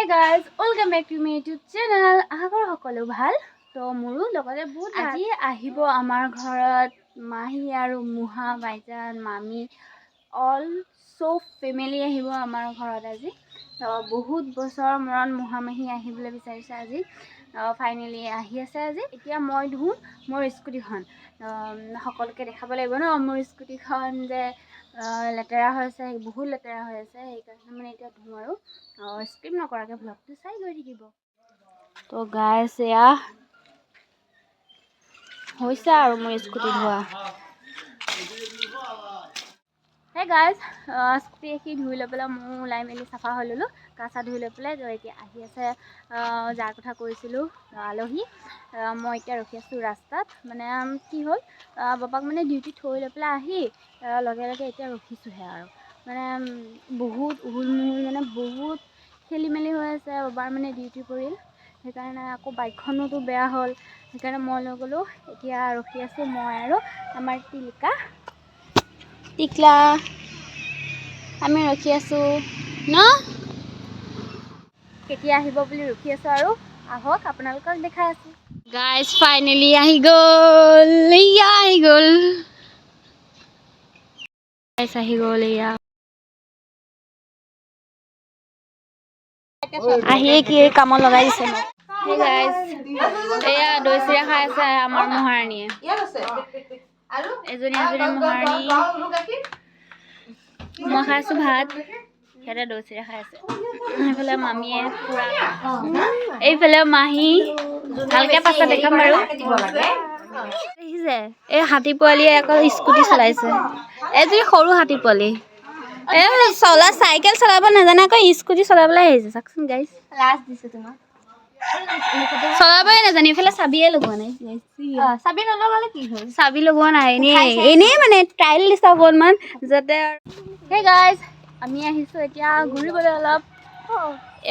Hey guys, welcome back to my YouTube channel. আশা সকলো ভাল তো মোৰো লগতে বহুত আজি আহিব আমাৰ ঘৰত মাহী আৰু মুহা বাইজান মামি অল সব ফ্যামিলি আহিব আমাৰ ঘৰত আজি তো বহুত বছৰ মূৰত মুহা মাহী আহিবলৈ বিচাৰিছে আজি ফাইনালি আহি আছে আজি এতিয়া মই ধুম মোৰ স্কুটিখন সকলোকে দেখাব লাগিব ন মোৰ স্কুটিখন যে লেতেৰা হৈছে বহুত লেতেৰা হৈ আছে সেইকাৰণে মানে এতিয়া ধুম আৰু স্কিপ নকৰাকৈ ব্লগটো চাই গৈ থাকিব তো গাইছ এয়া হৈছে আৰু মোৰ স্কুটি ধোৱা হে গাইজ স্কুটি এখি ধুই লৈ পেলাই মই ওলাই মেলি চাফা হৈ ল'লোঁ গা চা ধুই লৈ পেলাই তো এতিয়া আহি আছে যাৰ কথা কৈছিলোঁ আলহী মই এতিয়া ৰখি আছোঁ ৰাস্তাত মানে কি হ'ল বাবাক মানে ডিউটি থৈ লৈ পেলাই আহি লগে লগে এতিয়া ৰখিছোঁহে আৰু মানে বহুত উহুল মুহুল মানে বহুত খেলি মেলি হৈ আছে বাবাৰ মানে ডিউটি পৰিল সেইকাৰণে আকৌ বাইকখনোতো বেয়া হ'ল সেইকাৰণে মই লৈ গ'লোঁ এতিয়া ৰখি আছোঁ মই আৰু আমাৰ টিকলা আমি ৰখি আছোঁ ন কেতিয়া আহিব বুলি ৰখি আছোঁ আৰু আহক আপোনালোকক দেখাই আছোঁ গাইজ ফাইনেলি আহি গ'ল গাইজ আহি গ'ল এয়া আহিয়ে কি কামত লগাই দিছে মোক হে গাইজ এয়া দৈ চিৰা খাই আছে আমাৰ মহাৰাণীয়ে এজনী মহাৰাণী মই খাইছোঁ ভাত সিহঁতে দৈ চিৰা খাই আছে এইফালে মামীয়ে পুৰা এইফালে মাহী ভালকৈ পাছত দেখাম বাৰু দেখিছে এই হাতী পোৱালীয়ে আকৌ স্কুটি চলাইছে এজনী সৰু হাতী পোৱালী চাইকেল চলাব নাজানে আকৌ স্কুটি চলাবলৈ আহিছে চাওকচোন গাইজ লাষ্ট দিছে তোমাক চলাবই নাজানে এইফালে চাবিয়ে লগোৱা নাই চাবি নলগালে কি হ'ল চাবি লগোৱা নাই এনেই মানে ট্ৰাইল দিছে অকণমান যাতে হেই গাইজ আমি আহিছোঁ এতিয়া ঘূৰিবলৈ অলপ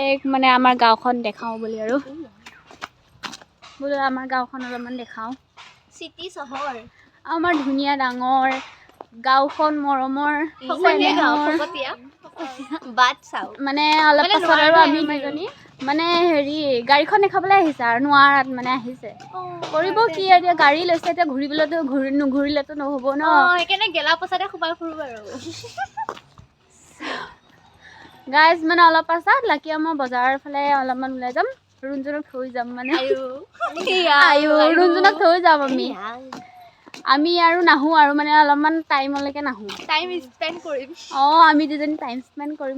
এক মানে আমাৰ গাঁওখন দেখাওঁ বুলি আৰু বোলো আমাৰ গাঁওখন অলপমান দেখাওঁ চিটি চহৰ আমাৰ ধুনীয়া ডাঙৰ গাঁওখন মৰমৰ মানে অলপ পাছত আৰু আমি দুজনী মানে হেৰি গাড়ীখন দেখাবলৈ আহিছে আৰু নোৱাৰাত মানে আহিছে কৰিব কি এতিয়া গাড়ী লৈছে এতিয়া ঘূৰিবলৈতো নুঘূৰিলেতো নহ'ব ন সেইকাৰণে গেলা পইচাতে সোমাই ফুৰিব আৰু গাইজ মানে অলপ পাছত লাকি মই বজাৰৰ ফালে অলপমান ওলাই যাম ৰুণজনক থৈ যাম মানে ৰুণজনক থৈ যাম আমি আৰু নাহোঁ আৰু মানে অলপমান টাইমলৈকে নাহোঁ টাইম স্পেণ্ড কৰিম আমি দুজনী টাইম স্পেণ্ড কৰিম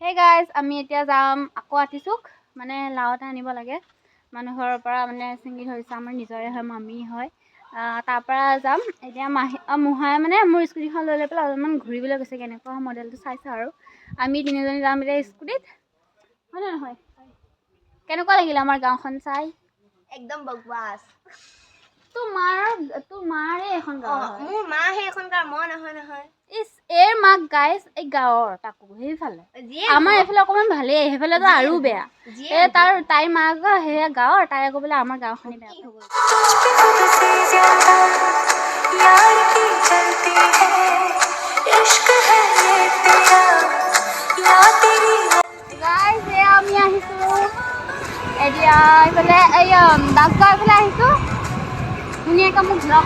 হে গাইজ আমি এতিয়া যাম আকৌ আতিচুক মানে লাও এটা আনিব লাগে মানুহৰ পৰা মানে ছিঙি ধৰিছে আমাৰ নিজৰে হয় মামী হয় তাৰ পৰা যাম এতিয়া মুহাই মানে মোৰ স্কুটিখন লৈ পেলাই অলপমান ঘূৰিবলৈ গৈছে কেনেকুৱা মডেলটো চাইছে আৰু আমি তিনিজনী যাম এতিয়া স্কুটিত হয় নে নহয় কেনেকুৱা লাগিলে আমাৰ গাঁওখন চাই একদম বকৱাস তোমাৰে এখন গাঁও মোৰ মাহে এখন গাঁও মই নহয় ইছ এৰ মাক গাইজ এই গাঁৱৰ তাকো সেইফালে আমাৰ এইফালে অকণমান ভালেই সেইফালেতো আৰু বেয়া তাইৰ মাক সেয়া গাঁৱৰ তাই আকৌ বোলে আমাৰ গাঁওখনেই বেয়া গাইজ এয়া আমি আহিছোঁ এতিয়া এইফালে এই দাসগাঁও এইফালে আহিছোঁ ধুনীয়াকৈ মোক ব্লগ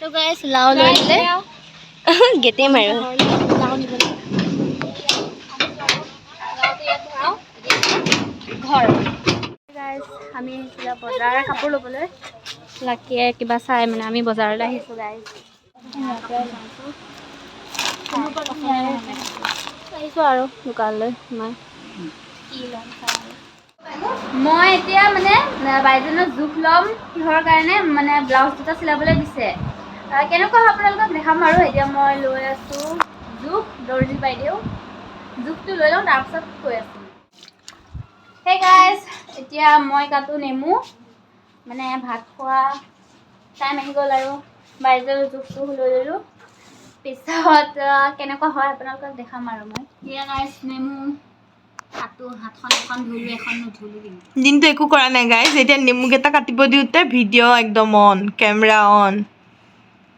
তো গাইজ লাও লৈ দিলে গেটে মাৰো ঘৰ গাইজ আমি আহিছিলোঁ বজাৰ কাপোৰ ল'বলৈ লাকিয়ে কিবা চাই মানে আমি বজাৰলৈ আহিছোঁ গাইজ আহিছোঁ আৰু দোকানলৈ মই এতিয়া মানে বাইদেউজনৰ জোখ ল'ম কিহৰ কাৰণে মানে ব্লাউজ দুটা চিলাবলৈ দিছে কেনেকুৱা হয় আপোনালোকক দেখাম আৰু এতিয়া মই লৈ আছোঁ জোখ দৰ্জি বাইদেউ জোখটো লৈ লওঁ তাৰপিছত কৈ আছোঁ হে গাইজ এতিয়া মই কাটো নেমু মানে ভাত খোৱা টাইম আহি গ'ল আৰু বাইদেউৰ জোখটো লৈ ল'লোঁ পিছত কেনেকুৱা হয় আপোনালোকক দেখাম আৰু মই এতিয়া গাইজ নেমু দিনটো একো কৰা নাই গাইজ এতিয়া নেমুকেইটা কাটিব দিওঁতে ভিডিঅ' একদম অন কেমেৰা অন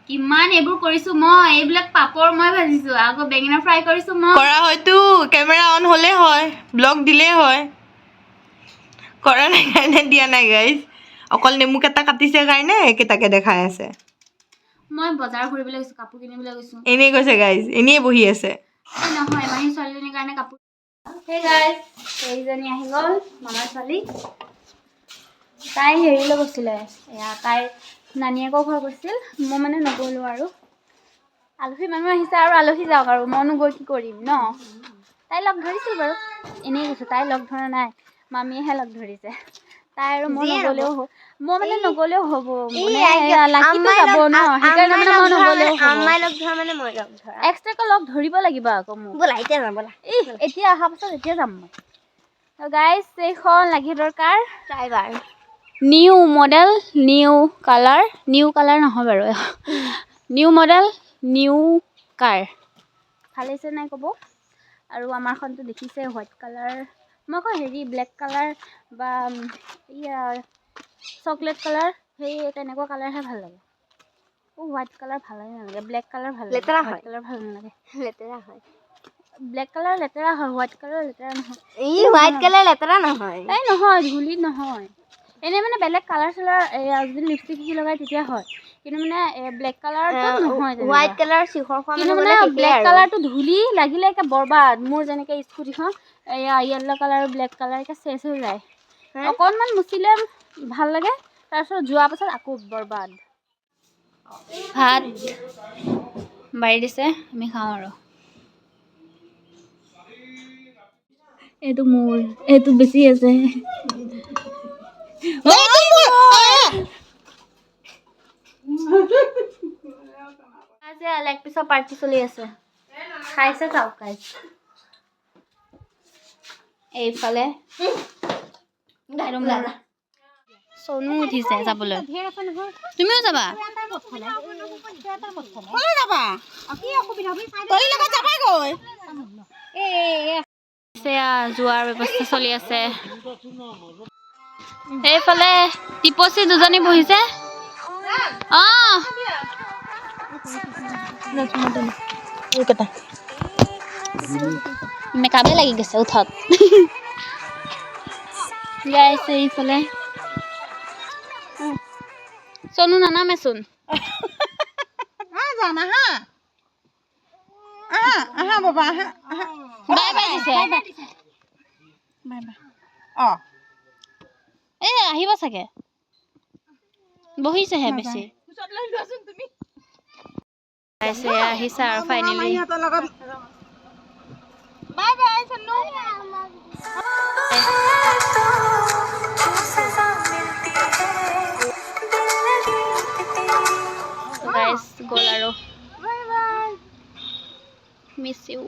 কিমান এইবোৰ কৰিছো মই, এইবিলাক পাপৰ মই ভাজিছো, আকৌ বেঙেনা ফ্ৰাই কৰিছো মই। কৰা হয়তো কেমেৰা অন হ'লে হয়, ব্লগ দিলেই হয়। কৰা নাই কাৰণে দিয়া নাই গাইজ, অকল নেমু কেইটা কাটিছে কাৰণে এইকেইটাকে দেখাই আছে। মই বজাৰ ফুৰিবলৈ গৈছো, কাপোৰ কিনিবলৈ গৈছো। এনেই কৈছে গাইজ, এনেই বহি আছে। নহয়, মাহী ছোৱালীজনীৰ কাৰণে কাপোৰ। হে গাইজ, এইজনী আহি গ'ল, মামাৰ ছোৱালী। তাই হেৰিলৈ গৈছিলে, তাইৰ নানীয়েকৰ ঘৰ গৈছিল, মই মানে নগ'লো আৰু। আলহী মানুহ আহিছে আৰু আলহী যাওক আৰু, মইনো গৈ কি কৰিম ন। তাই লগ ধৰিছিল বাৰু, এনেই গৈছো, তাই লগ ধৰা নাই, মামীয়েহে লগ ধৰিছে। তাই আৰু মই নগ'লেও হ'ব, মই মানে নগ'লেও হ'ব, লাকিটো যাব ন, সেইকাৰণে মানে মই নগ'লেও হ'ব। এক্সট্ৰাকৈ লগ ধৰিব লাগিব আকৌ মোক। এতিয়া অহা পাছত এতিয়া যাম মই। গাইজ, এইখন লাকিহঁতৰ car driver, new model, new colour নহয় বাৰু, নিউ মডেল, নিউ কাৰ। ভাল হৈছে নাই ক'ব। আৰু আমাৰখনতো দেখিছে হোৱাইট কালাৰ, মই আকৌ হেৰি ব্লেক কালাৰ বা চকলেট কালাৰ, সেই তেনেকুৱা কালাৰহে ভাল লাগে। হোৱাইট কালাৰ ভালে নালাগে, ব্লেক কালাৰ ভাল লাগে, হোৱাইট কালাৰ ভাল নালাগে, লেতেৰা হয়। ব্লেক কালাৰ লেতেৰা হয়, হোৱাইট কালাৰ লেতেৰা নহয়। হোৱাইট কালাৰ লেতেৰা নহয়, এই নহয়, ধূলি নহয়। এনেই মানে বেলেগ কালাৰ চালাৰ যদি লিপষ্টিক লগাই তেতিয়া হয়, কিন্তু মানে ব্লেক কালাৰটো নহয়। হোৱাইট কালাৰ কিন্তু মানে ব্লেক কালাৰটো ধূলি লাগিলে একে বৰবাদ, মোৰ যেনেকে স্কুটিখন য়েল্ল' কালাৰ ব্লেক কালাৰ একে চেচ হৈ যায়। অকণমান মুচিলে ভাল লাগে, তাৰপিছত যোৱাৰ পাছত আকৌ বৰবাদ। ভাত বাঢ়ি দিছে, আমি খাওঁ আৰু। এইটো মোৰ, এইটো বেছি আছে। আজি লেগ পিছৰ পাৰ্টি চলি আছে, খাইছে চাওক গাইজ। এইফালে চনু উঠিছে যাবলৈ, তুমিও যাবা? যোৱাৰ ব্যৱস্থা চলি আছে। সেইফালে টিপচী দুজনী বহিছে। মেকআপে লাগি গৈছে উঠত। গাইছে এইফালে চনু নানামেচোন। বাই বাই দিছে। এই আহিব চাগে, বহিছেহে বেছি। আহিছে আৰু finally. Bye bye Sonu. Guys গ'ল আৰু, মিছ ইউ।